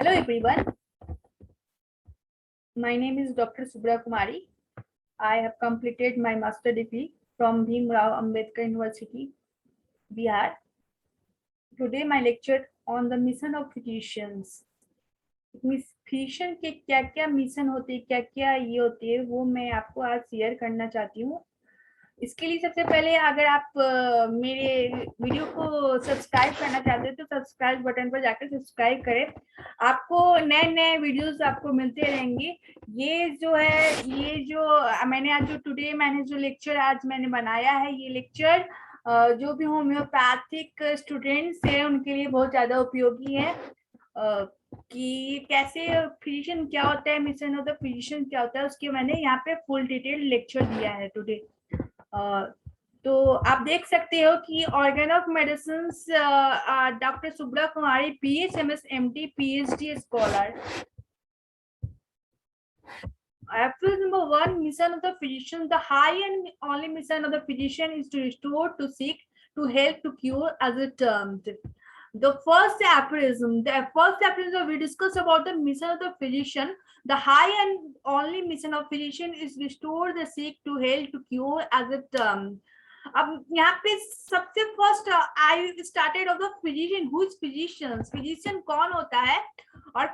Hello everyone, my name is Dr. Subra Kumari. I have completed my master degree from Bhim Rao Ambedkar University, Bihar. Today my lecture on the mission of physicians. Physician के क्या क्या mission होते हैं, क्या क्या ये होते हैं, वो मैं आपको आज शेयर करना चाहती हूँ। इसके लिए सबसे पहले अगर आप मेरे वीडियो को सब्सक्राइब करना चाहते हैं तो सब्सक्राइब बटन पर जाकर सब्सक्राइब करें। आपको नए नए वीडियोस आपको मिलते रहेंगे। ये जो है, ये जो मैंने आज जो लेक्चर आज मैंने बनाया है, ये लेक्चर जो भी होम्योपैथिक स्टूडेंट्स हैं उनके लिए बहुत ज्यादा उपयोगी है कि कैसे फिजिशियन क्या होता है, मिशन ऑफ द फिजिशियन क्या होता है, उसके मैंने यहाँ पे फुल डिटेल लेक्चर दिया है टुडे। तो आप देख सकते हो कि organ of medicine doctor Subra Kumari PhMS MD PhD scholar. Number 1, mission of the physician. The high and only mission of the physician is to restore, to seek, to help, to cure, as it termed. The first aphorism we discuss about the mission of the physician. The high and only mission of physician is restore, the seek, to help, to cure, as it termed. अब यहाँ पे सबसे first I started off the physician. Who is physician? Physician कौन होता है और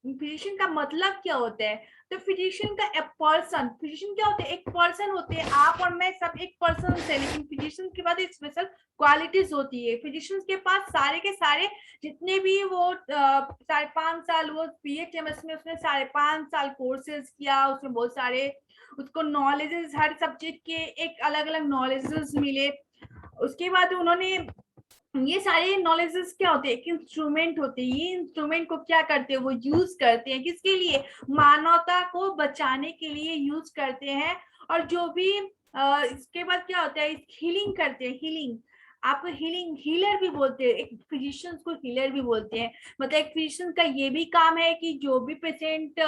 physician का मतलब क्या होता है? तो फिजिशियन का पर्सन, फिजिशियन क्या होते हैं? एक पर्सन होते हैं। आप और मैं सब एक पर्सन से, लेकिन फिजिशियन के बाद एक स्पेशल क्वालिटीज होती है। फिजिशियन के पास सारे के सारे जितने भी वो 5.5 साल वो PhMS में उसने 5.5 साल कोर्सेज किया, उसमें बहुत सारे उसको नॉलेजेस, हर सब्जेक्ट के एक अलग अलग नॉलेजेस मिले। उसके बाद उन्होंने ये सारे नॉलेजेस क्या होते हैं? एक इंस्ट्रूमेंट होते हैं। ये इंस्ट्रूमेंट को क्या करते हैं? वो यूज करते हैं किसके लिए? मानवता को बचाने के लिए यूज करते हैं। और जो भी इसके बाद क्या होता है? हीलिंग करते हैं। हीलिंग, आप हीलर भी बोलते हैं, एक फिजिशियंस को हीलर भी बोलते हैं। मतलब एक फिजिशियन का ये भी काम है कि जो भी पेशेंट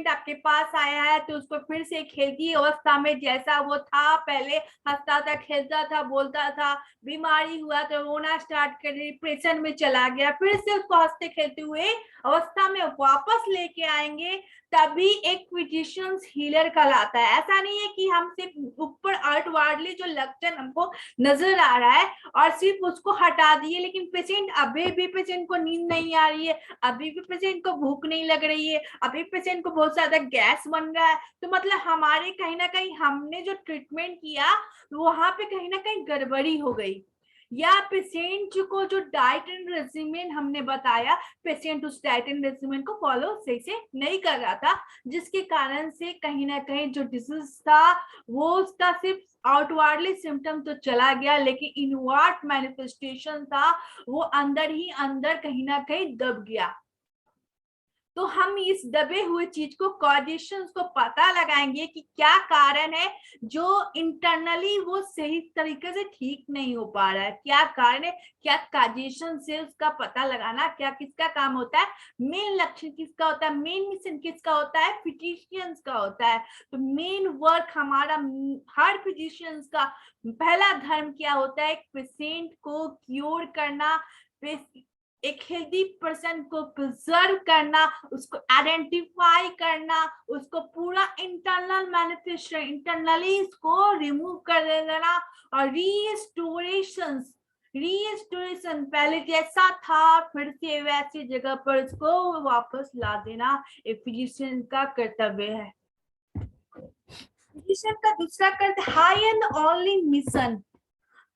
आपके पास आया है तो उसको फिर से एक हेल्दी अवस्था में जैसा वो था पहले, हंसता था, खेलता था, बोलता था, बीमारी हुआ तो रोना स्टार्ट कर, डिप्रेशन में चला गया, फिर से उसको हंसते खेलते हुए अवस्था में वापस लेके आएंगे, तभी एक फिजिशियंस हीलर कहलाता है। ऐसा नहीं है कि हम सिर्फ ऊपर आउटवर्डली जो लक्षण हमको नजर आ रहा है और सिर्फ उसको हटा दिए, लेकिन पेशेंट अभी भी, पेशेंट को नींद नहीं आ रही है, अभी भी पेशेंट को भूख नहीं लग रही है, अभी पेशेंट को बहुत ज्यादा गैस बन रहा है, तो मतलब हमारे कहीं ना कहीं हमने जो ट्रीटमेंट किया वहां पे कहीं ना कहीं गड़बड़ी हो गई। या पेशेंट को जो डाइट एंड रेजिमेंट हमने बताया, पेशेंट उस डाइट एंड रेजिमेंट को फॉलो सही से नहीं कर रहा था, जिसके कारण से कहीं ना कहीं जो डिजीज था वो उसका सिर्फ आउटवर्डली सिम्टम तो चला गया, लेकिन इनवर्ट मैनिफेस्टेशन था वो अंदर ही अंदर कहीं ना कहीं दब गया। तो हम इस दबे हुए चीज को, कॉजेशंस को पता लगाएंगे कि क्या कारण है जो इंटरनली वो सही तरीके से ठीक नहीं हो पा रहा है, क्या कारण है, क्या कॉजेशन से उसका पता लगाना, क्या किसका काम होता है, मेन लक्ष्य किसका होता है, मेन मिशन किसका होता है, फिजिशियंस का होता है। तो मेन वर्क हमारा, हर फिजिशियंस का पहला धर्म क्या होता है? पेशेंट को क्योर करना, एक हेल्दी पर्सन को प्रिजर्व करना, उसको आइडेंटिफाई करना, उसको पूरा इंटरनल मैनिफेस्टेशन, इंटरनली इसको रिमूव कर देना, और रीस्टोरेशन पहले जैसा था फिर से वैसी जगह पर इसको वापस ला देना एक फिजिशियन का कर्तव्य है। फिजिशियन का दूसरा कर्तव्य high and only mission.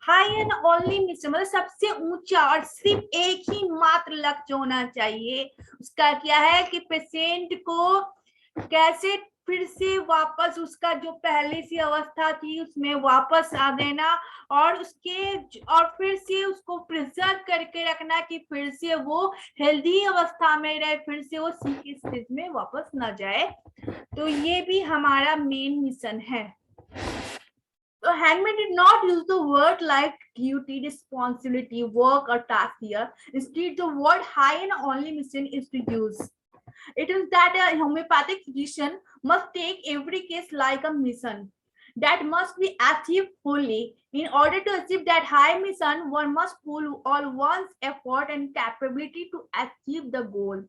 High and only mission मतलब सबसे ऊंचा और सिर्फ एक ही मात्र लक्ष्य होना चाहिए। उसका क्या है कि पेशेंट को कैसे फिर से वापस उसका जो पहले सी अवस्था थी उसमें वापस आ देना, और फिर से उसको प्रिजर्व करके रखना कि फिर से वो हेल्दी अवस्था में रहे, फिर से वो सिक स्टेज में वापस ना जाए। तो ये भी हमारा मेन मिशन है। So Handmaid did not use the word like duty, responsibility, work or task here. Instead, the word high and only mission is to use. It is that a homeopathic physician must take every case like a mission. that must be achieved fully. In order to achieve that high mission, one must pool all one's effort and capability to achieve the goal.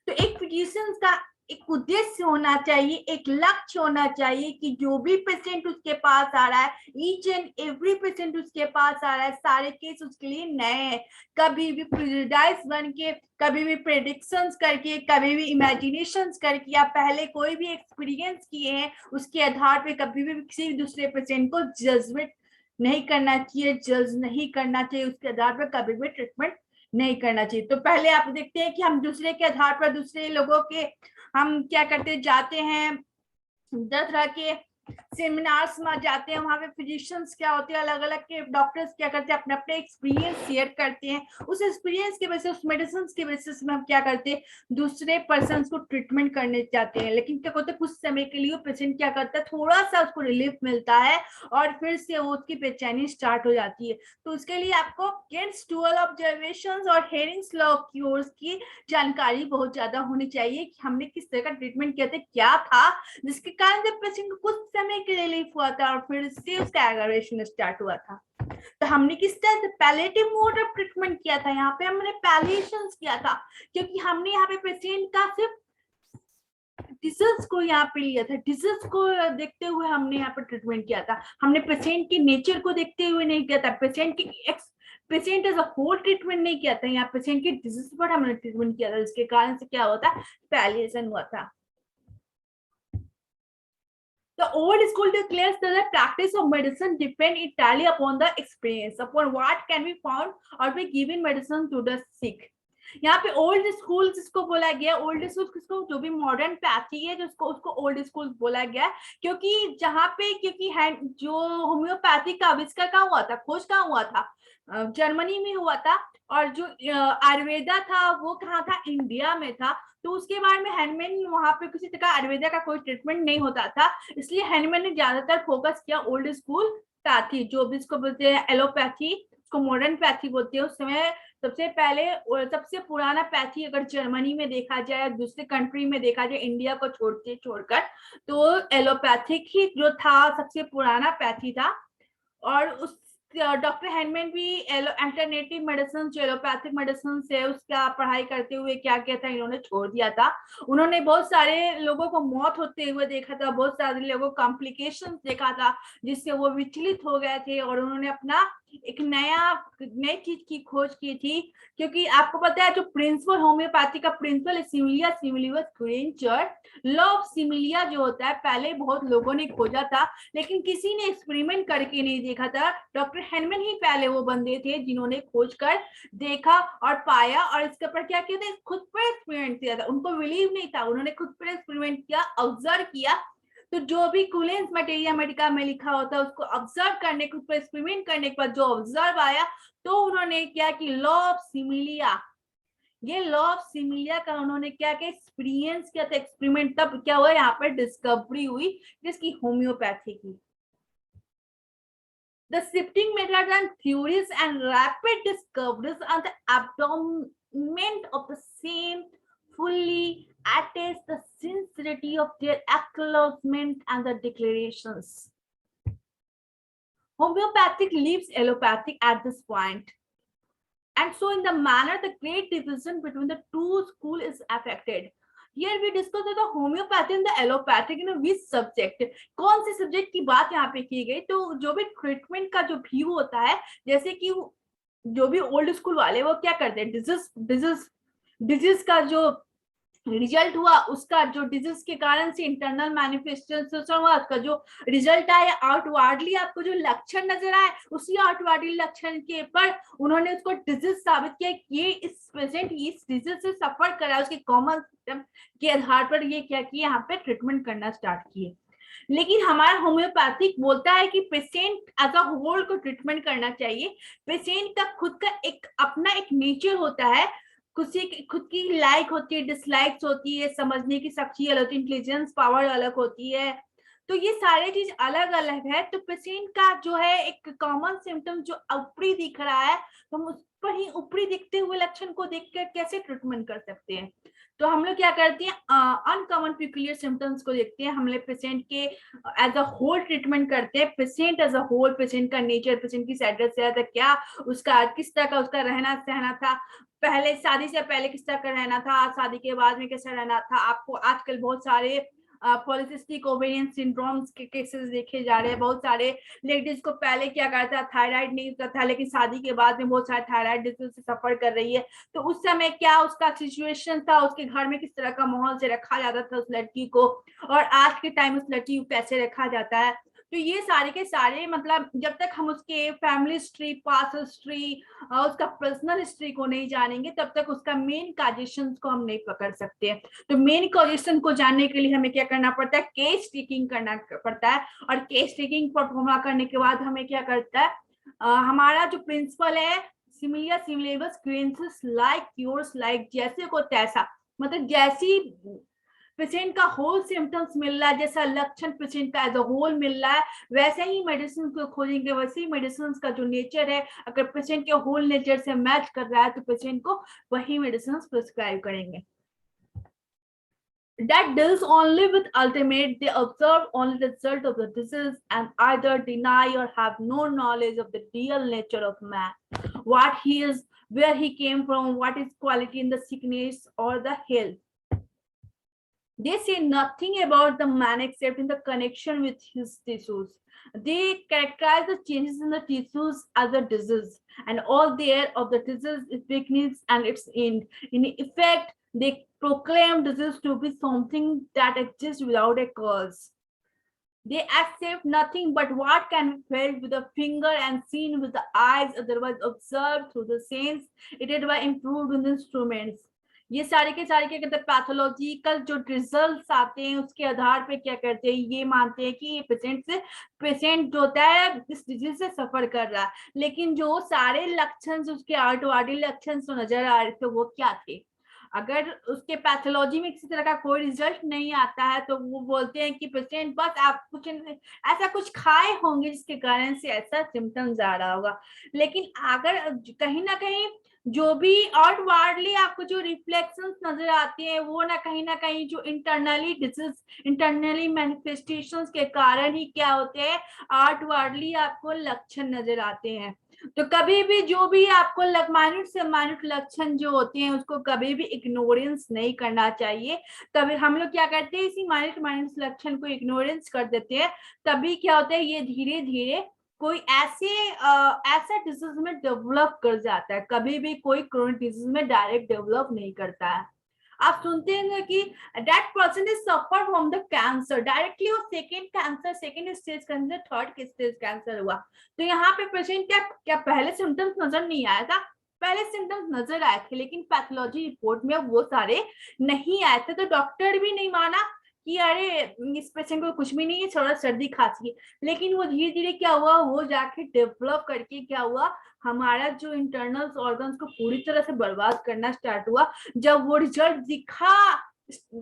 तो एक physicians का एक उद्देश्य होना चाहिए, एक लक्ष्य होना चाहिए कि जो भी पेशेंट उसके पास आ रहा है, ईच एंड एवरी पेशेंट उसके पास आ रहा है, सारे केस उसके लिए नए हैं. कभी भी प्रेजुडाइज बन के, कभी भी प्रेडिक्शंस करके, कभी भी इमेजिनेशंस करके, या पहले कोई भी एक्सपीरियंस किए हैं उसके आधार पे कभी भी किसी भी दूसरे पेशेंट को जजमेंट नहीं करना चाहिए, जज नहीं करना चाहिए, उसके आधार पर कभी भी ट्रीटमेंट नहीं करना चाहिए. तो पहले आप देखते हैं कि हम दूसरे के आधार पर दूसरे लोगों के हम क्या करते, जाते हैं 10 तरह के सेमिनार्स में जाते हैं, वहां पे फिजिशियंस क्या होते हैं, अलग अलग के डॉक्टर्स क्या करते हैं, अपने अपने एक्सपीरियंस शेयर करते हैं. उस एक्सपीरियंस के बेसिस, उस मेडिसिन के बेसिस में हम क्या करते हैं, दूसरे पर्सन को ट्रीटमेंट करने जाते हैं. लेकिन क्या होता है, कुछ समय के लिए पेशेंट क्या करता है, थोड़ा सा उसको रिलीफ मिलता है और फिर से वो उसकी बेचैनी स्टार्ट हो जाती है. तो उसके लिए आपको गेट्स डुअल ऑब्जर्वेशंस और हेयरिंग स्लो क्यूर्स की जानकारी बहुत ज्यादा होनी चाहिए कि हमने किस तरह का ट्रीटमेंट किया था, क्या था जिसके कारण जब पेशेंट को कुछ समय के रिलीफ हुआ था और फिर से उसका एग्रावेशन स्टार्ट हुआ था. तो हमने किस तरह से पैलेटिव मोड ऑफ ट्रीटमेंट किया था, यहाँ पे हमने पैलेशंस किया था, क्योंकि हमने यहाँ पे पेशेंट का सिर्फ डिजीज को यहाँ पे लिया था, डिजीज को देखते हुए हमने यहाँ पे ट्रीटमेंट किया था. हमने पेशेंट के नेचर को देखते हुए नहीं किया था, patient as a whole treatment नहीं किया था, यहाँ पेशेंट के डिजीज पर हमने ट्रीटमेंट किया था, जिसके कारण से क्या होता, पैलिएशन हुआ था. The old school declares that the practice of medicine depend entirely upon the experience, upon what can be found or be given medicine to the sick. यहाँ पे ओल्ड स्कूल जिसको बोला गया, ओल्ड स्कूल किसको, जो भी मॉडर्न पैथी है जिसको, उसको ओल्ड स्कूल बोला गया, क्योंकि जहाँ पे, क्योंकि जो होम्योपैथी का आविष्कार कहाँ हुआ था, खोज कहाँ हुआ था, जर्मनी में हुआ था, और जो आयुर्वेदा था वो कहाँ था, इंडिया में था. तो उसके बारे में हैंडमैन, वहां पे किसी तरह आयुर्वेदा का कोई ट्रीटमेंट नहीं होता था, इसलिए हैंडमैन ने ज्यादातर फोकस किया ओल्ड स्कूल पैथी, जो भी इसको बोलते हैं एलोपैथी, उसको मॉडर्न पैथी बोलते हैं. उस समय सबसे पहले और सबसे पुराना पैथी अगर जर्मनी में देखा जाए, दूसरे कंट्री में देखा जाए, इंडिया को छोड़कर, तो एलोपैथिक ही जो था सबसे पुराना पैथी था. और उस डॉक्टर हैंडमैन भी अल्टरनेटिव मेडिसिन, जो एलोपैथिक मेडिसिन है उसका पढ़ाई करते हुए क्या किया था, इन्होंने छोड़ दिया था. उन्होंने बहुत सारे लोगों को मौत होते हुए देखा था, बहुत सारे लोगों को कॉम्प्लिकेशंस देखा था, जिससे वो विचलित हो गए थे, और उन्होंने अपना एक नई चीज की खोज की थी. क्योंकि आपको पता है जो प्रिंसिपल, होम्योपैथी का principle similia similibus curentur, law of similia जो होता है, पहले बहुत लोगों ने खोजा था, लेकिन किसी ने एक्सपेरिमेंट करके नहीं देखा था. डॉक्टर हैंडमैन ही पहले वो बंदे थे जिन्होंने खोज कर देखा और पाया, और इसके ऊपर क्या किया था, खुद पर एक्सपेरिमेंट किया था. उनको बिलीव नहीं था, उन्होंने खुद पर एक्सपेरिमेंट किया, ऑब्जर्व किया. तो जो भी कूलेंस मटेरिया मेडिका में लिखा होता है उसको ऑब्जर्व करने, खुद पर एक्सपेरिमेंट करने के बाद जो ऑब्जर्व आया, तो उन्होंने क्या कि लॉ ऑफ सिमिलिया, ये लॉ ऑफ सिमिलिया का उन्होंने क्या किया, एक्सपीरियंस किया था, एक्सपेरिमेंट, तब क्या हुआ, यहाँ पर डिस्कवरी हुई जिसकी होम्योपैथी की. The shifting methods and theories and rapid discoveries are the abandonment of the same fully attest the sincerity of their acknowledgement and the declarations. Homeopathic leaves allopathic at this point. And so in the manner the great division between the two schools is affected. Here we discuss the homeopathy and the allopathic in which subject. कौन से subject की बात यहाँ पे की गई, तो जो भी ट्रीटमेंट का जो व्यू होता है, जैसे कि जो भी ओल्ड स्कूल वाले वो क्या करते हैं, डिजीज का जो रिजल्ट हुआ, उसका जो डिजीज के कारण से इंटरनल मैनिफेस्टेशन हुआ, उसका जो रिजल्ट आया, आउटवर्डली आपको जो लक्षण नजर आए, उसी आउटवर्डली लक्षण के पर उन्होंने उसको डिजीज साबित किया कि ये इस पेशेंट इस डिजीज से सफर कर रहा है, उसके कॉमन सिम्टम के आधार पर ये क्या किया, यहाँ पे ट्रीटमेंट करना स्टार्ट किए. लेकिन हमारा होम्योपैथिक बोलता है कि पेशेंट एज अ होल को ट्रीटमेंट करना चाहिए. पेशेंट का खुद का एक अपना एक नेचर होता है, खुद की लाइक होती है, डिसलाइक्स होती है, समझने की शक्ति अलग होती है, इंटेलिजेंस पावर अलग होती है, तो ये सारे चीज अलग अलग है. तो पेशेंट का जो है एक कॉमन सिम्टम जो ऊपरी दिख रहा है, तो हम उस पर ही ऊपरी दिखते हुए लक्षण को देखकर कैसे ट्रीटमेंट कर सकते हैं? तो हम लोग क्या करते हैं, अनकॉमन पिक्यूलियर सिम्टम्स को देखते हैं, हम लोग पेशेंट के एज अ होल ट्रीटमेंट करते हैं, patient as a whole, patient का नेचर, पेशेंट की सेहत क्या, उसका किस तरह का उसका रहना सहना था, पहले शादी से पहले किस तरह का रहना था, शादी के बाद में कैसा रहना था। आपको आजकल बहुत सारे पॉलिसिस्टिक ओवेरियन सिंड्रोम्स के केसेस देखे जा रहे हैं। बहुत सारे लेडीज को पहले क्या करता, थायराइड नहीं होता था, लेकिन शादी के बाद में बहुत सारे थायराइड डिजीज से सफर कर रही है। तो उस समय क्या उसका सिचुएशन था, उसके घर में किस तरह का माहौल से रखा जाता था उस लड़की को, और आज के टाइम उस लड़की को कैसे रखा जाता है। तो ये सारे के सारे मतलब जब तक हम उसके फैमिली हिस्ट्री, पास्ट हिस्ट्री, उसका पर्सनल हिस्ट्री को नहीं जानेंगे, तब तक उसका मेन कॉजेशन को हम नहीं पकड़ सकते हैं। तो मेन कॉजेशन को जानने के लिए हमें क्या करना पड़ता है, केस टेकिंग करना पड़ता है। और केस टेकिंग परफॉर्मा करने के बाद हमें क्या करता है, हमारा जो प्रिंसिपल है, सिमिलियर सिमिलेबस क्रिएंसेस लाइक योर्स लाइक, जैसे को तैसा, मतलब जैसी पेशेंट का होल सिम्टम्स मिल रहा है, जैसा लक्षण पेशेंट का एज अ होल मिल रहा है, वैसे ही मेडिसिन को खोजेंगे, वैसे ही मेडिसिन का जो नेचर है, अगर पेशेंट के होल नेचर से मैच कर रहा है तो पेशेंट को वही मेडिसिन प्रिस्क्राइब करेंगे। That deals only with ultimate, they observe only the result of the disease and either deny or have no knowledge of the real nature of man, what he is, where he came from, what is quality in the sickness or the health. They say nothing about the man except in the connection with his tissues. They characterize the changes in the tissues as a disease, and all there of the disease is weakness and its end. In effect, they proclaim disease to be something that exists without a cause. They accept nothing but what can be felt with the finger and seen with the eyes, otherwise observed through the sense, aided by improved instruments. ये सारे के सारे क्या कहते हैं, pathological जो results आते हैं उसके आधार पे क्या करते हैं, ये मानते हैं कि ये पेशेंट जो होता है इस डिजीज से सफर कर रहा है। लेकिन जो सारे लक्षण, उसके आर्टवादी लक्षण जो नजर आ रहे थे वो क्या थे, अगर उसके पैथोलॉजी में किसी तरह का कोई रिजल्ट नहीं आता है तो वो बोलते हैं कि पेशेंट बस आप कुछ ऐसा कुछ खाए होंगे जिसके कारण से ऐसा सिम्टम्स आ रहा होगा। लेकिन अगर कहीं ना कहीं जो भी आउटवार्डली आपको जो रिफ्लेक्शंस नजर आते हैं वो ना कहीं जो इंटरनली डिजीज, इंटरनली मैनिफेस्टेशंस के कारण ही क्या होते हैं, आउटवार्डली आपको लक्षण नजर आते हैं। तो कभी भी जो भी आपको माइन्यूट से माइन्यूट लक्षण जो होते हैं उसको कभी भी इग्नोरेंस नहीं करना चाहिए। कभी हम लोग क्या करते हैं, इसी माइन्यूट लक्षण को इग्नोरेंस कर देते हैं, तभी क्या होता है, ये धीरे धीरे कोई ऐसा डिजीज में डेवलप कर जाता है। कभी भी कोई क्रोनिक डिजीज में डायरेक्ट डेवलप नहीं करता है। आप सुनते हैं कि that person is suffer from the cancer directly, और second cancer, second stage cancer, third stage cancer हुआ। तो यहाँ पे पेशेंट क्या पहले सिम्टम्स नजर नहीं आया था, पहले सिम्टम्स नजर आए थे लेकिन पैथोलॉजी रिपोर्ट में वो सारे नहीं आए थे। तो डॉक्टर भी नहीं माना कि अरे इस पेशेंट को कुछ भी नहीं है, थोड़ा सर्दी खांसी। लेकिन वो धीरे धीरे क्या हुआ, वो जाके डेवलप करके क्या हुआ, हमारा जो इंटरनल ऑर्गन्स को पूरी तरह से बर्बाद करना स्टार्ट हुआ। जब वो रिजल्ट दिखा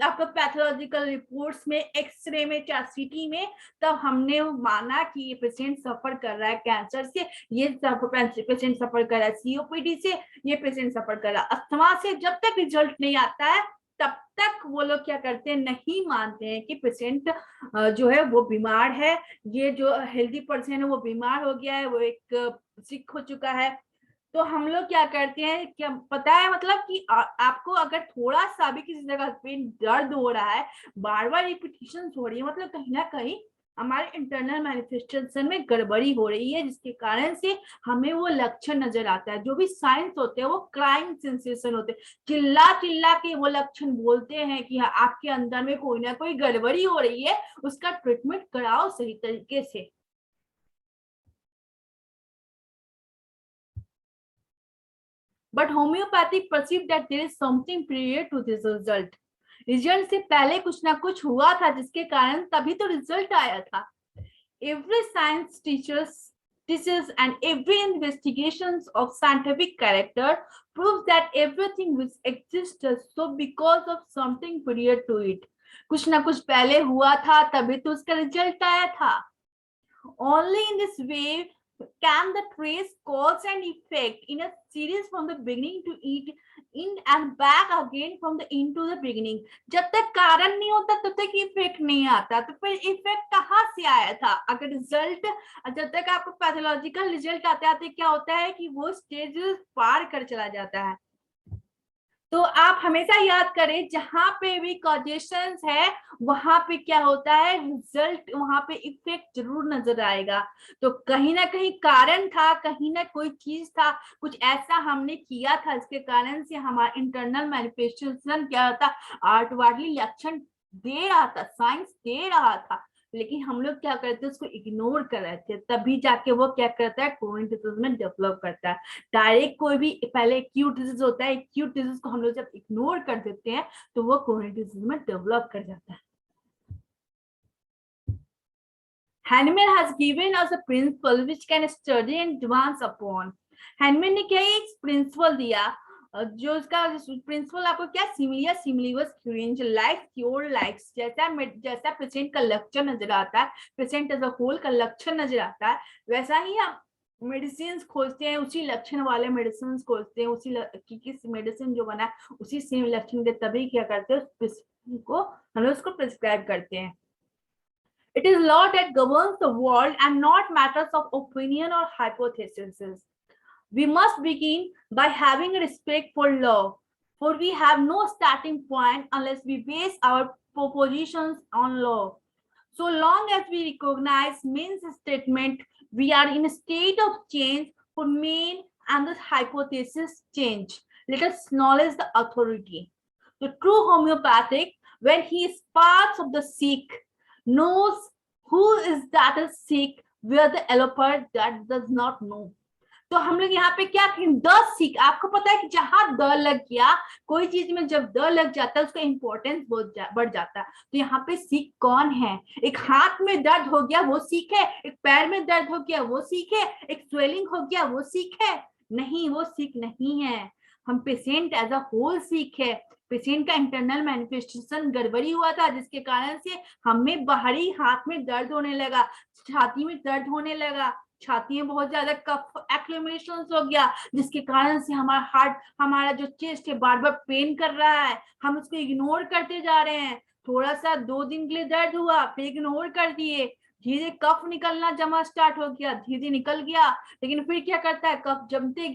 आपका पैथोलॉजिकल रिपोर्ट्स में, एक्सरे में, सीटी में, तब हमने माना कि ये पेशेंट सफर कर रहा है कैंसर से, ये पेशेंट सफर कर रहा है सीओपीडी से, ये पेशेंट सफर कर रहा है अस्थमा से। जब तक रिजल्ट नहीं आता है तब तक वो लोग क्या करते हैं, नहीं मानते हैं कि पेशेंट जो है वो बीमार है, ये जो हेल्दी पर्सन है वो बीमार हो गया है, वो एक सिक हो चुका है। तो हम लोग क्या करते हैं, क्या पता है, मतलब कि आपको अगर थोड़ा सा भी किसी जगह पे दर्द हो रहा है, बार बार रिपीटिशन हो रही है, मतलब कहीं ना कहीं हमारे इंटरनल मैनिफेस्टेशन में गड़बड़ी हो रही है, जिसके कारण से हमें वो लक्षण नजर आता है। जो भी साइंस होते हैं वो क्राइम सेंसेशन होते हैं, चिल्ला चिल्ला के वो लक्षण बोलते हैं कि आपके अंदर में कोई ना कोई गड़बड़ी हो रही है, उसका ट्रीटमेंट कराओ सही तरीके से। But homeopathy perceived that there is something prior to this result. Result से पहले कुछ ना कुछ हुआ था जिसके कारण तभी तो रिजल्ट आया था। Every science teaches and every investigations of scientific character proves that everything which exists so because of something prior to it. कुछ ना कुछ पहले हुआ था तभी तो उसका रिजल्ट आया था। Only in this way can the trace cause and effect in a series from the beginning to it in and back again from the end to the beginning. जब तक कारण नहीं होता तब तक इफेक्ट नहीं आता, तो फिर इफेक्ट कहाँ से आया था? अगर रिजल्ट, जब तक आपको पैथोलॉजिकल रिजल्ट आते आते क्या होता है कि वो स्टेजेस पार कर चला जाता है। तो आप हमेशा याद करें, जहां पे भी कॉजेशंस है वहां पे क्या होता है, रिजल्ट, वहां पे इफेक्ट जरूर नजर आएगा। तो कहीं ना कहीं कारण था, कहीं ना कोई चीज था, कुछ ऐसा हमने किया था, इसके कारण से हमारा इंटरनल मैनिफेस्टेशन क्या होता, आउटवर्डली लक्षण दे रहा था, साइंस दे रहा था, लेकिन हम लोग क्या करते हैं, उसको इग्नोर कर रहे थे, तभी जाके वो क्या करता है, क्रोनिक डिजीज में डेवलप करता है। डायरेक्ट कोई भी पहले एक्यूट डिजीज होता है, एक्यूट डिजीज को हम लोग जब इग्नोर कर देते हैं तो वो क्रोनिक डिजीज में डेवलप कर जाता है। Hahnemann has given us a principle which can study and advance upon. Hahnemann ने क्या एक प्रिंसिपल दिया, जो उसका प्रिंसिपल आपको क्या, सिमिलियर सिमिलिवस क्यूरेंज, लाइक क्योर लाइक्स, जैसा पेशेंट का लक्षण नजर आता है, पेशेंट एज अ होल का लक्षण नजर आता है, वैसा ही हम मेडिसिन खोजते हैं, उसी लक्षण वाले मेडिसिन खोजते हैं, उसी किस मेडिसिन जो बना है उसी सेम लक्षण के, तभी क्या करते हैं, उस को हम लोग उसको प्रिस्क्राइब करते हैं। It is law that governs the world and not matters of opinion or hypotheses. We must begin by having respect for law, for we have no starting point unless we base our propositions on law. So long as we recognize means statement, we are in a state of change for mean and the hypothesis change. Let us acknowledge the authority. The true homeopathic, when he is part of the sick, knows who is that is sick, where the allopath that does not know. तो हम लोग यहाँ पे क्या, the सिक, आपको पता है कि जहां द लग गया, कोई चीज में जब द लग जाता है उसका इंपॉर्टेंस बढ़ जाता है। तो यहाँ पे सिक कौन है? एक हाथ में दर्द हो गया वो सिक है, एक पैर में दर्द हो गया वो सिक है, एक स्वेलिंग हो गया वो सिक है? नहीं, वो सिक नहीं है। हम पेशेंट एज अ होल सिक है। पेशेंट का इंटरनल मैनिफेस्टेशन गड़बड़ी हुआ था, जिसके कारण से हमें बाहरी हाथ में दर्द होने लगा, छाती में दर्द होने लगा, छाती में बहुत ज्यादा कफ एक्लेमेशन हो गया, जिसके कारण से हमारा हार्ट, हमारा जो चेस्ट है बार बार पेन कर रहा है, हम उसको इग्नोर करते जा रहे हैं। थोड़ा सा 2 दिन के लिए दर्द हुआ, फिर इग्नोर कर दिए, धीरे कफ निकलना जमा स्टार्ट हो गया, धीरे निकल गया, लेकिन फिर क्या करता है, कफ जमते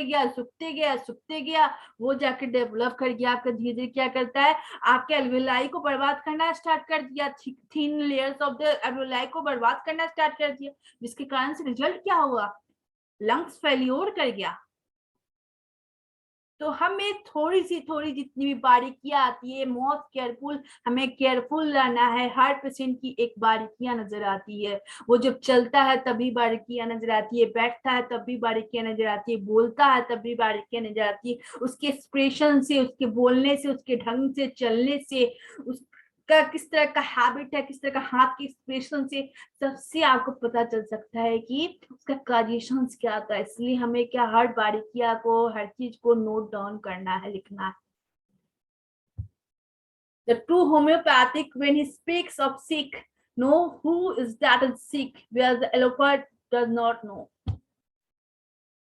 गया, सूखते गया, वो जाके डेवलप कर गया आपका, धीरे धीरे क्या करता है, आपके एल्वेलाई को बर्बाद करना स्टार्ट कर दिया, thin layers of the alveoli को बर्बाद करना स्टार्ट कर दिया, जिसके कारण से रिजल्ट क्या हुआ, लंग्स फेल्योर कर गया। तो हमें थोड़ी जितनी भी बारीकियां आती है, मोस्ट केयरफुल, हमें केयरफुल रहना है। हर पेशेंट की एक बारीकियां नजर आती है, वो जब चलता है तभी बारीकियां नजर आती है, बैठता है तब भी बारीकियां नजर आती है, बोलता है तब भी बारीकियां नजर आती है, उसके एक्सप्रेशन से, उसके बोलने से, उसके ढंग से, चलने से, उसका किस तरह का हैबिट है, किस तरह का हाथ के एक्सप्रेशन से, सबसे आपको पता चल सकता है कि उसका कॉजेशन क्या था। इसलिए हमें क्या, हर बारीकिया को, हर चीज को नोट डाउन करना है, लिखना है। The true homeopathic, when he speaks of sick, know who is that is sick, whereas the allopath does not know.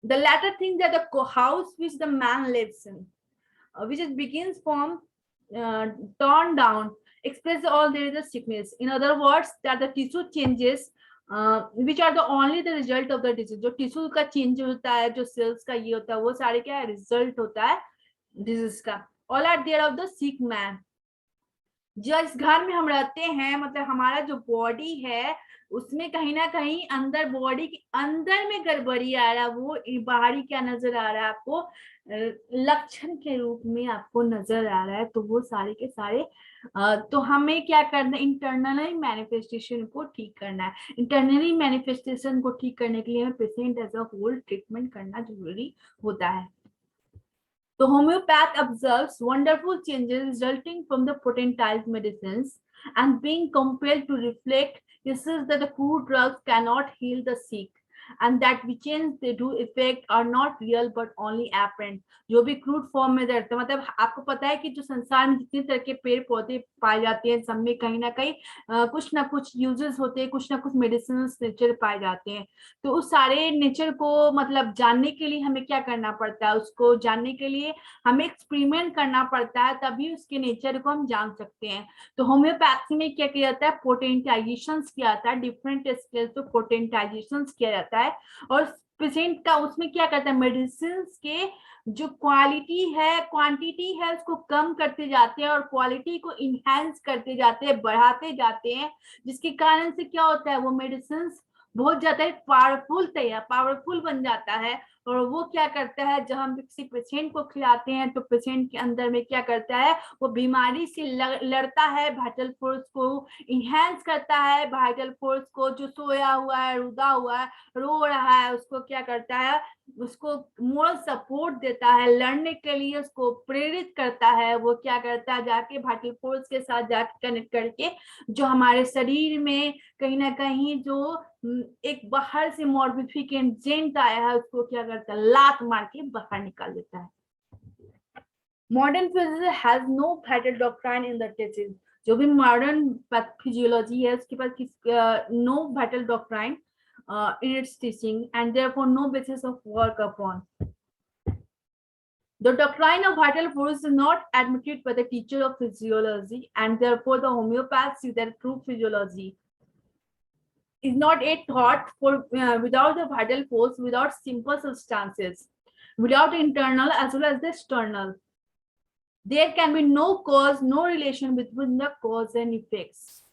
The latter thinks that the house which the man lives in, which it begins from torn down, express all there is a sickness. In other words, that the tissue changes, which are the only the result of the disease. जो tissue का change होता है, जो sales का ये होता है, वो सारे क्या है, रिजल्ट होता है डिजीज का। All are there of the sick man. जिस घर में हम रहते हैं, मतलब हमारा जो बॉडी है, उसमें कहीं ना कहीं अंदर, बॉडी के अंदर में गड़बड़ी आ रहा है, वो बाहरी क्या नजर आ रहा है आपको, लक्षण के रूप में आपको नजर आ रहा है। तो वो सारे के सारे, तो हमें क्या करना है, इंटरनली मैनिफेस्टेशन को ठीक करना है। इंटरनली मैनिफेस्टेशन को ठीक करने के लिए हमें patient as a whole treatment करना जरूरी होता है। The homeopath observes wonderful changes resulting from the potentized medicines, and being compelled to reflect, he says that the crude drugs cannot heal the sick. and that we change they do effect are not real but only apparent. जो भी crude form में रहते हैं, मतलब आपको पता है कि जो संसार में जितने तरह के पेड़ पौधे पाए जाते हैं सब में कहीं ना कहीं कुछ ना कुछ यूजेस होते हैं, कुछ ना कुछ मेडिसिन नेचर पाए जाते हैं। तो उस सारे नेचर को मतलब जानने के लिए हमें क्या करना पड़ता है, उसको जानने के लिए हमें एक्सपेरिमेंट करना पड़ता है, तभी उसके नेचर को हम जान सकते हैं। तो होम्योपैथी में क्या किया जाता है, पोटेंटाइजेशन किया जाता है, डिफरेंट स्केल्स ऑफ पोटेंटाइजेशन किया जाता है, और पेशेंट का उसमें क्या करता है, मेडिसिन के जो क्वालिटी है क्वांटिटी है उसको कम करते जाते हैं और क्वालिटी को इनहेंस करते जाते हैं, बढ़ाते जाते हैं, जिसके कारण से क्या होता है, वो मेडिसिन बहुत ज्यादा पावरफुल बन जाता है। और वो क्या करता है, जब हम किसी पेशेंट को खिलाते हैं तो पेशेंट के अंदर में क्या करता है, वो बीमारी से लड़ता है, वाइटल फोर्स को इनहेंस करता है, वाइटल फोर्स को, जो सोया हुआ है, रुदा हुआ है, रो रहा है, उसको क्या करता है, उसको मोरल सपोर्ट देता है, लड़ने के लिए उसको प्रेरित करता है। वो क्या करता है, जाके वाइटल फोर्स के साथ जाके कनेक्ट करके जो हमारे शरीर में कहीं ना कहीं जो एक बाहर से मॉर्बिफिकेंट जेंट आया है उसको क्या करता है, लात मार के बाहर निकाल देता है। Modern physics has no vital doctrine in the thesis. जो भी मॉडर्न फिजियोलॉजी है उसके पास no vital doctrine in its teaching and therefore no basis of work upon. The doctrine of vital force is not admitted by the teacher of physiology and therefore the homeopaths see that true physiology is not a thought for without the vital force, without simple substances, without internal as well as the external. There can be no cause, no relation between the cause and effects.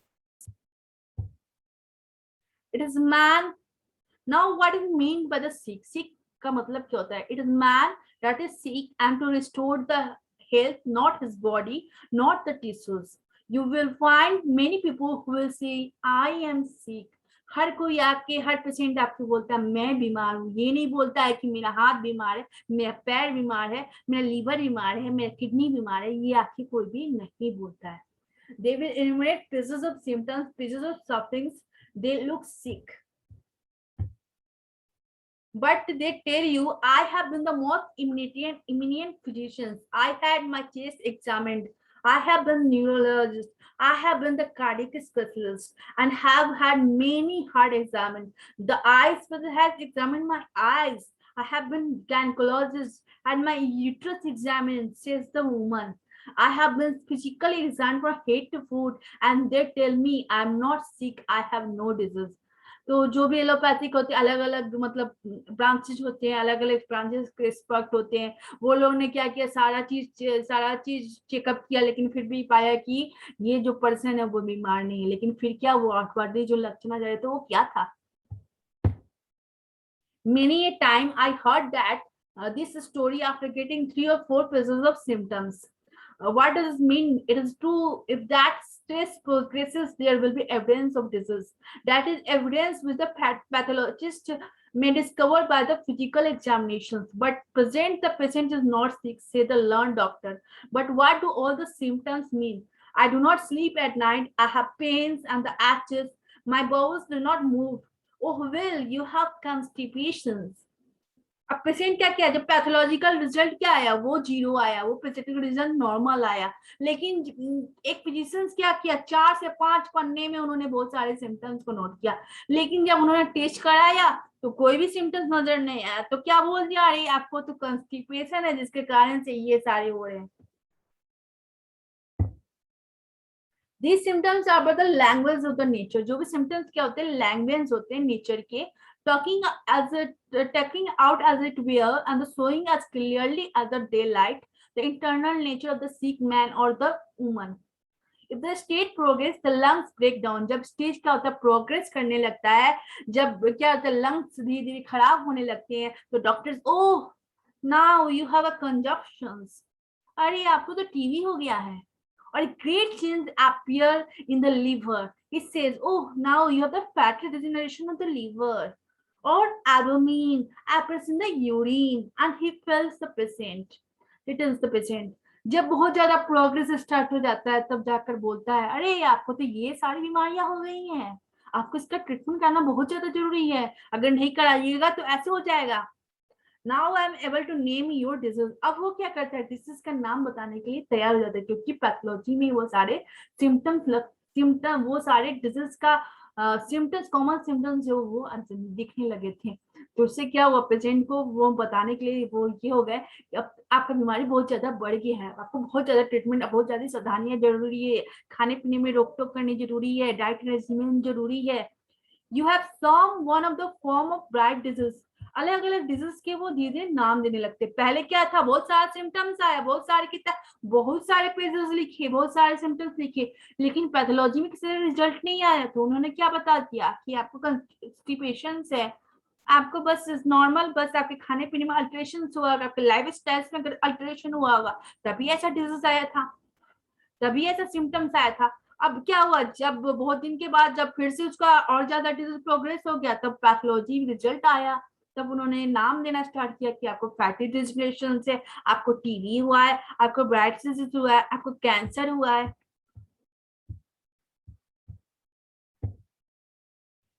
It is man. Now what is meant by the sick? Sick का मतलब क्या होता है? It is man that is sick and to restore the health, not his body, not the tissues. You will find many people who will say, I am sick. हर कोई आके, हर patient आपको बोलता है मैं बीमार हूँ। ये नहीं बोलता है कि मेरा हाथ बीमार है, मेरा पैर बीमार है, मेरा लीवर बीमार है, मेरा किडनी बीमार है। ये आके कोई भी नहीं बोलता है। They will enumerate pieces of symptoms, pieces of sufferings. They look sick. But they tell you, I have been the most eminent physicians. I had my chest examined. I have been neurologist. I have been the cardiac specialist and have had many heart examined. The eye specialist has examined my eyes. I have been gynecologist and my uterus examined, says the woman. I have been physically examined from head to foot and they tell me I'm not sick, I have no disease. तो जो भी allopathic होते हैं, अलग अलग मतलब branches होते हैं, अलग अलग ब्रांचेस के एक्सपर्ट होते हैं। वो लोग ने क्या किया, सारा चीज चेकअप किया, लेकिन फिर भी पाया कि ये जो पर्सन है वो बीमार नहीं है। लेकिन फिर क्या, वो आउटवर्डली जो लक्षण आ रहे थे वो क्या था। Many a time I heard that this story after getting 3 or 4 pieces of symptoms. What does it mean? It is true. If that stress progresses, there will be evidence of disease. That is evidence which the pathologist may discover by the physical examinations. But present the patient is not sick, say the learned doctor. But what do all the symptoms mean? I do not sleep at night. I have pains and the itches. My bowels do not move. Oh, well, you have constipation. अब patient क्या किया, जब pathological result क्या आया, वो 0 आया, वो patient का रिजल्ट नॉर्मल आया। लेकिन एक फिजिशियन क्या किया, 4 से 5 पन्ने में उन्होंने बहुत सारे सिम्टम्स को नोट किया, लेकिन जब उन्होंने टेस्ट कराया तो कोई भी सिम्टम्स नजर नहीं आया। तो क्या बोल दिया, अरे आपको तो कॉन्स्टिपेशन है जिसके कारण से ये सारे हो रहे हैं। These symptoms are but the language of the nature. जो भी symptoms क्या होते हैं, लैंग्वेज होते हैं नेचर के, talking out as it were and the showing as clearly as the daylight the internal nature of the sick man or the woman. If the state progress, the lungs break down. जब stage क्या होता है, progress करने लगता है, जब क्या होता है, लंग्स धीरे धीरे खराब होने लगते हैं, तो doctors, oh now you have a consumptions, अरे आपको तो टीवी हो गया है, or great change appear in the liver. It says, oh, now you have the fatty degeneration of the liver. Or albumin appears in the urine and he tells the patient. He tells the patient. जब बहुत ज्यादा progress start हो जाता है तब जाकर बोलता है, अरे आपको तो ये सारी बीमारियां हो गई हैं, आपको इसका ट्रीटमेंट करना बहुत ज्यादा जरूरी है, अगर नहीं कराइएगा तो ऐसे हो जाएगा। Now I am able to name your disease. अब वो क्या करता है, डिजीज का नाम बताने के लिए तैयार हो जाता है, क्योंकि पैथोलॉजी में वो सारे सिम्टम वो सारे डिजीज का सिम्टम्स, कॉमन सिम्टम्स जो वो दिखने लगे थे। तो उससे क्या हुआ, पेशेंट को वो बताने के लिए वो ये हो गया कि अब आपका बीमारी बहुत ज्यादा बढ़ गई है, आपको बहुत ज्यादा ट्रीटमेंट, बहुत ज्यादा सावधानियां जरूरी है, खाने पीने में रोक टोक करनी जरूरी है, डाइट रेजिमेंट जरूरी है। You have some one of the form of Bright disease. अलग अलग डिजीज के वो धीरे धीरे नाम देने लगते। पहले क्या था, बहुत सारे सिम्टम्स आया, बहुत सारे किताब, बहुत सारे पेजेस लिखे, बहुत सारे सिम्टम्स लिखे, लेकिन पैथोलॉजी में किसी रिजल्ट नहीं आया। तो उन्होंने क्या बता दिया कि आपको कॉन्स्टिपेशन है, आपको बस नॉर्मल, बस आपके खाने पीने में अल्टरेशन हुआ होगा, आपके लाइफ स्टाइल में अगर अल्टरेशन हुआ होगा, तभी ऐसा डिजीज आया था, तभी ऐसा सिम्टम्स आया था। अब क्या हुआ, जब बहुत दिन के बाद जब फिर से उसका और ज्यादा डिजीज प्रोग्रेस हो गया, तब पैथोलॉजी रिजल्ट आया, तब उन्होंने नाम देना स्टार्ट किया कि आपको फैटी डिजनरेशन से, आपको टीबी हुआ है, आपको ब्राइट डिजीज हुआ है, आपको कैंसर हुआ है।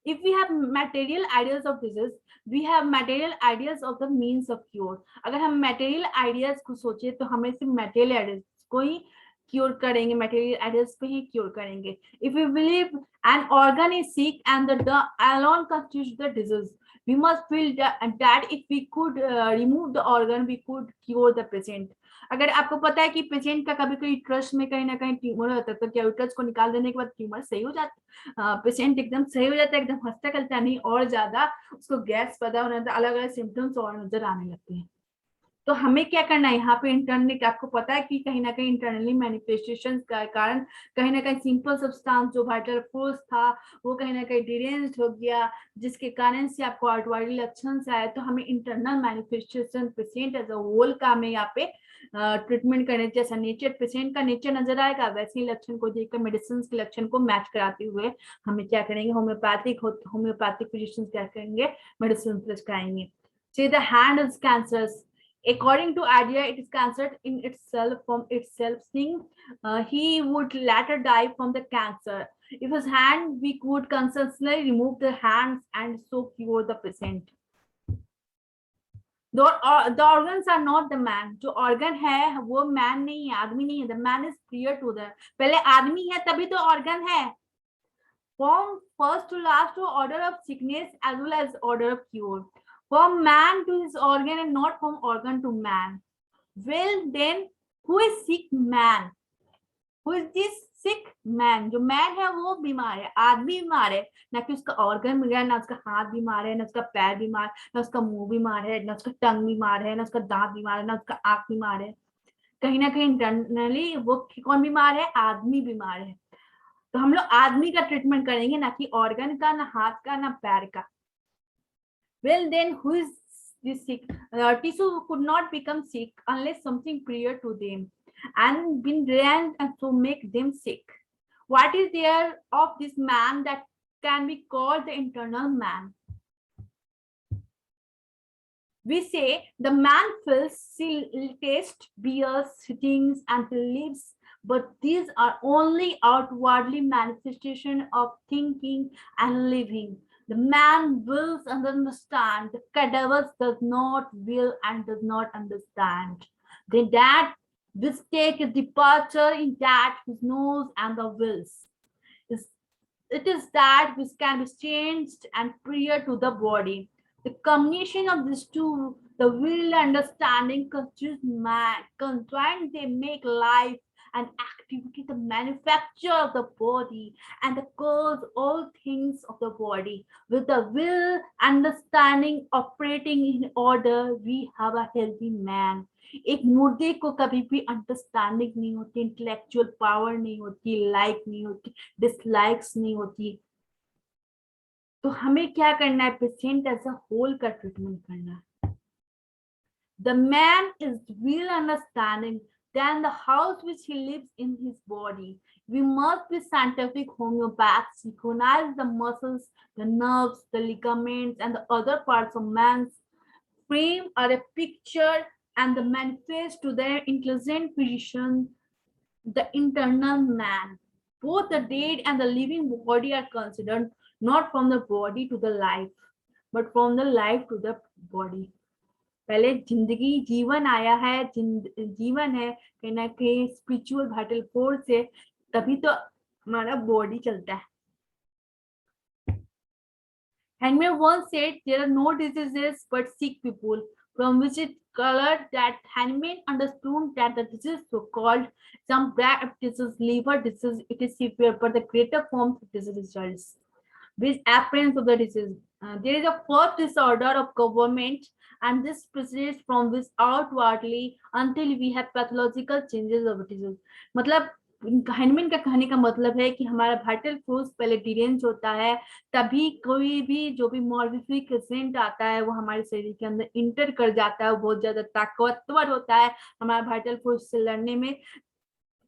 If we have material ideas of disease, we have material ideas of the means of cure. अगर हम material ideas को सोचे तो हमें सिर्फ material ideas को ही क्योर करेंगे, मटेरियल आइडियाज को ही क्योर करेंगे। If we believe an organ is sick and the alone constitutes the disease, we must feel that if we could remove the organ, we could cure the patient. अगर आपको पता है कि patient का कभी कभी ट्रस्ट में कहीं ना कहीं ट्यूमर होता है, तो क्या ट्रस्ट को निकाल देने के बाद ट्यूमर सही हो जाता है, पेशेंट एकदम सही हो जाता है, एकदम हंसता खेलता नहीं, और ज्यादा उसको गैस पैदा होने लगता है, अलग अलग सिम्टम्स और नजर आने लगते हैं। तो हमें क्या करना है यहाँ पे, इंटरनली आपको पता है कि कहीं ना कहीं इंटरनली मैनिफेस्टेशन का कारण कहीं ना कहीं सिंपल सब्सटेंस जो वाइटल फोर्स था वो कहीं ना कहीं डिरेंज्ड हो गया, जिसके कारण से आपको आउटवर्डली लक्षण आए। तो हमें internal manifestation patient as a whole का हमें यहाँ पे ट्रीटमेंट करने, जैसा नेचर पेशेंट का नेचर नजर आएगा, वैसे ही लक्षण को देखकर मेडिसिन के लक्षण को मैच कराते हुए हमें क्या करेंगे, होम्योपैथिक फिजिशियंस क्या करेंगे, medicine प्रिस्क्राइबेंगे। Say the hand is cancerous. According to idea, it is cancer in itself from itself, seeing he would later die from the cancer. If his hand, we could consciously remove the hands and so cure the patient. The organs are not the man. जो organ है वो man नहीं है, आदमी नहीं है. The man is prior to the. पहले आदमी है तभी तो organ है. From first to last to order of sickness as well as order of cure. From man to his organ and not from organ to man. Well then, who is sick man? Who is this sick man? जो man है वो बीमार है, आदमी बीमार है, ना कि उसका organ बीमार है, ना उसका हाथ बीमार है, ना उसका पैर बीमार, ना उसका मुंह बीमार है, ना उसका टंग बीमार है, ना उसका दांत बीमार है, ना उसका आंख बीमार है। कहीं ना कहीं इंटरनली वो कौन बीमार है, आदमी बीमार है। तो हम लोग आदमी का ट्रीटमेंट करेंगे, ना कि ऑर्गन का, ना हाथ का, ना पैर का। Well then, who is this sick? Tissue could not become sick unless something prior to them and been drained and so make them sick. What is there of this man that can be called the internal man? We say the man feels, tastes, beers, thinks, and lives, but these are only outwardly manifestation of thinking and living. The man wills and understands. The cadaver does not will and does not understand. Then that which take a departure in that which knows and the wills. It is that which can be changed and prior to the body. The combination of these two, the will and understanding, constitutes man. Conjoined, they make life and activity the manufacture of the body and the cause all things of the body. With the will understanding operating in order, we have a healthy man. एक मुर्दे को कभी भी understanding नहीं होती, intellectual power नहीं होती, like नहीं होती, डिसलाइक्स नहीं होती। तो हमें क्या करना है, पेशेंट एज अ होल का ट्रीटमेंट करना है। The man is real understanding than the house which he lives in his body. We must be scientific homeopaths, synchronize the muscles, the nerves, the ligaments, and the other parts of man's frame are a picture and the manifest to their intelligent physician, the internal man. Both the dead and the living body are considered not from the body to the life, but from the life to the body. पहले जिंदगी जीवन आया है, जीवन है कहीं ना कहीं स्पिरिचुअल वाइटल फोर्स से, तभी तो हमारा बॉडी चलता है. Hangman once said, "There are no diseases but sick people," from which it colored that Hangman understood that the disease so called some bad disease, liver disease, it is severe, but the greater forms of disease results with appearance of the disease. There is a first disorder of government, and this proceeds from which outwardly until we have pathological changes of disease. मतलब हाइनमैन का कहने का मतलब है कि हमारा vital force पहले derange होता है, तभी कोई भी जो भी मॉर्बिफिक एजेंट आता है वो हमारे शरीर के अंदर इंटर कर जाता है, बहुत ज्यादा ताकतवर होता है, हमारा वाइटल फोर्स से लड़ने में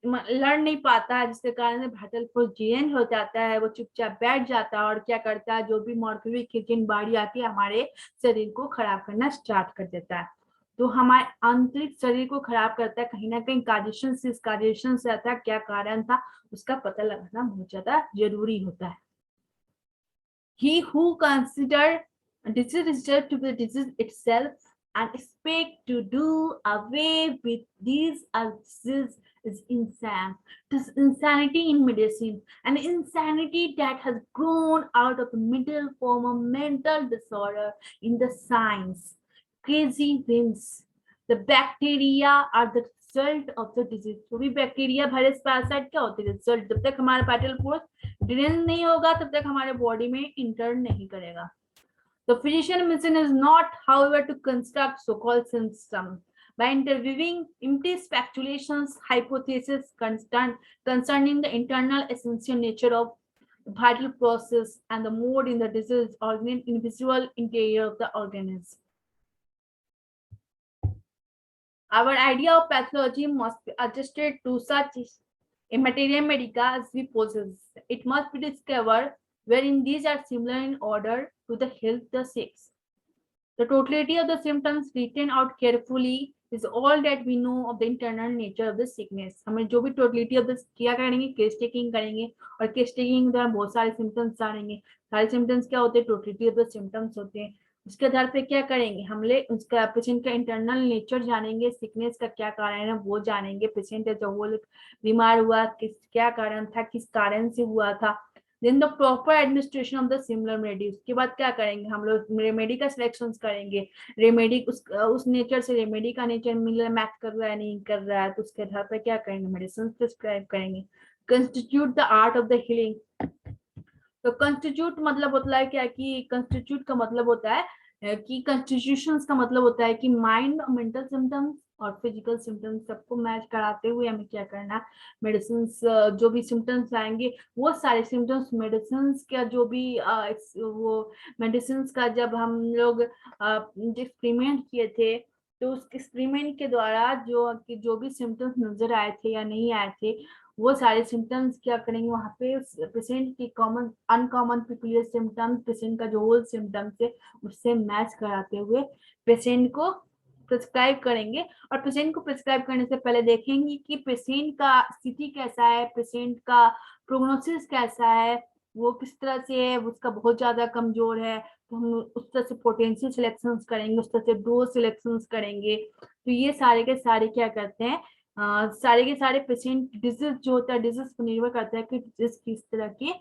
लड़ नहीं पाता है, जिसके कारण से वाइटल फोर्स डिरेंज हो जाता है, वो चुपचाप बैठ जाता है और क्या करता है, जो भी मॉर्बिफिक एजेंट बाड़ी आके हमारे शरीर को खराब करना स्टार्ट कर देता है. तो हमारे आंतरिक शरीर को खराब करता है, कहीं ना कहीं कार्डिएशन से, इस कार्डिएशन से आता है, क्या कारण था उसका पता लगाना बहुत ज्यादा जरूरी होता है. He who consider disease result to be the disease itself and expect to do away with these diseases is insane. It is insanity in medicine, an insanity that has grown out of the middle form of mental disorder in the science. Crazy wins. The bacteria are the result of the disease. तो भी bacteria, virus, parasite क्या होते हैं? Result. जब तक हमारा vital force drain नहीं होगा तब तक हमारे बॉडी में इंटर नहीं करेगा. The physician mission is not, however, to construct so-called system by interviewing empty speculations, hypotheses concerning the internal essential nature of vital process and the mode in the disease organ in visual interior of the organism. Our idea of pathology must be adjusted to such a materia medica as we possess. It must be discovered wherein these are similar in order to the health the sex. The totality of the symptoms written out carefully is all that we know of the internal nature of the sickness. हमें जो भी totality of the क्या करेंगे, case taking करेंगे, और case taking के दौरान बहुत सारे symptoms आएंगे. सारे symptoms क्या होते हैं? totality of the symptoms होते हैं. उसके आधार पे क्या करेंगे, हमले उसका पेशेंट का इंटरनल नेचर जानेंगे, सिकनेस का क्या कारण है वो जानेंगे, पेशेंट जो वो बीमार हुआ किस क्या कारण था, किस कारण से हुआ था. Then the proper administration of the similar remedy. उसके बाद क्या करेंगे, हम लोग रेमेडी का सिलेक्शन करेंगे, रेमेडी उस नेचर से रेमेडी का नेचर मिल मैच कर रहा है नहीं कर रहा है, तो उसके आधार पर क्या करेंगे, मेडिसिन प्रिस्क्राइब करेंगे. Constitute the art of the healing. तो कंस्टिट्यूट मतलब होता है क्या, कि कंस्टिट्यूट का मतलब होता है कि कंस्टिट्यूशंस का मतलब होता है कि माइंड और मेंटल सिम्टम्स और फिजिकल सिम्टम्स सबको मैच कराते हुए हमें क्या करना, मेडिसिन जो भी सिम्टम्स आएंगे वो सारे सिम्टम्स मेडिसिन का जो भी वो मेडिसिन का जब हम लोग एक्सपेरिमेंट किए थे, तो उस एक्सपेरिमेंट के द्वारा जो भी सिम्टम्स नजर आए थे या नहीं आए थे, वो सारे सिम्टम्स क्या करेंगे, वहाँ पे पेशेंट की common uncommon peculiar symptoms, patient का जो होल सिम्टम्स है उससे मैच कराते हुए पेशेंट को प्रिस्क्राइब करेंगे. और पेशेंट को प्रिस्क्राइब करने से पहले देखेंगे कि पेशेंट का स्थिति कैसा है, पेशेंट का प्रोग्नोसिस कैसा है, वो किस तरह से है, उसका बहुत ज्यादा कमजोर है, तो हम उस तरह से पोटेंशियल सिलेक्शंस करेंगे, उस तरह से डोज सिलेक्शंस करेंगे. तो ये सारे के सारे क्या करते हैं, सारे के सारे पेशेंट डिजीज जो होता है, डिजीज पर निर्भर करता है कि डिजीज किस तरह की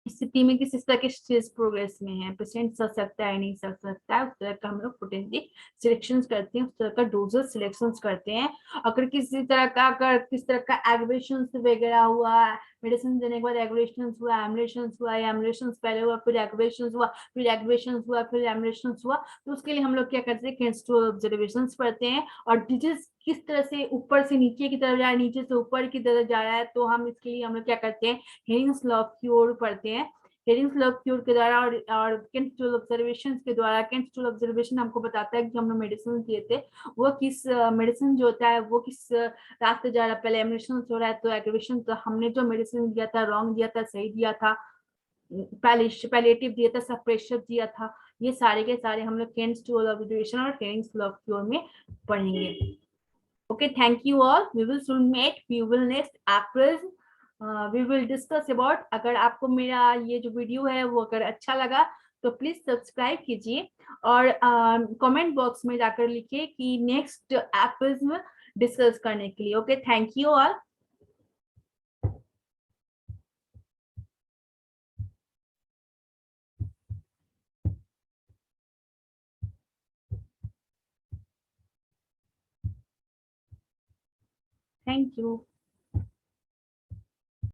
स्थिति में, किस तरह के स्टेज प्रोग्रेस में है, पेशेंट सह सकता है नहीं सह सकता है, उस तरह का हम लोग पोटेंशियल सिलेक्शंस करते हैं, उस तरह का डोजेस सिलेक्शंस करते हैं. अगर किसी तरह का किस तरह का एग्रेशन वगैरह हुआ, मेडिसिन देने के बाद एग्रेशन हुआ, एमलेशन हुआ, या एमलेशन पहले हुआ, फिर एग्रेशन हुआ, फिर एग्रेशन हुआ, फिर एमलेशन हुआ, तो उसके लिए हम लोग क्या करते हैं, केमिस्ट्री ऑब्जर्वेशन पढ़ते हैं. और डिजीज किस तरह से ऊपर से नीचे की तरफ जा रहा है, नीचे से ऊपर की तरफ जा रहा है, तो हम इसके लिए हम लोग क्या करते हैं, हेरिंग्स लॉ ऑफ क्योर पढ़ते हैं. हेरिंग्स लॉ ऑफ क्योर के द्वारा और केमिस्ट्री ऑब्जर्वेशन के द्वारा, केमिस्ट्री ऑब्जर्वेशन हमको बताता है कि हमने मेडिसिन दिए थे वो किस मेडिसिन जो होता है वो किस रास्ते जा रहा है, पहले एमिनेशन हो रहा है तो एग्रेवेशन, तो हमने जो मेडिसिन दिया था रॉन्ग दिया था, सही दिया था, पैलेटिव दिया था, सप्रेशर दिया था, ये सारे के सारे हम लोग केमिस्ट्री ऑब्जर्वेशन और हेरिंग्स लॉ ऑफ क्योर में पढ़ेंगे. Okay, thank you all. We will soon meet. We will next April we will discuss about. अगर आपको मेरा ये जो वीडियो है वो अगर अच्छा लगा तो प्लीज सब्सक्राइब कीजिए और कमेंट बॉक्स में जाकर लिखिए कि नेक्स्ट एपिज्म डिस्कस करने के लिए। Okay, thank you all. Thank you.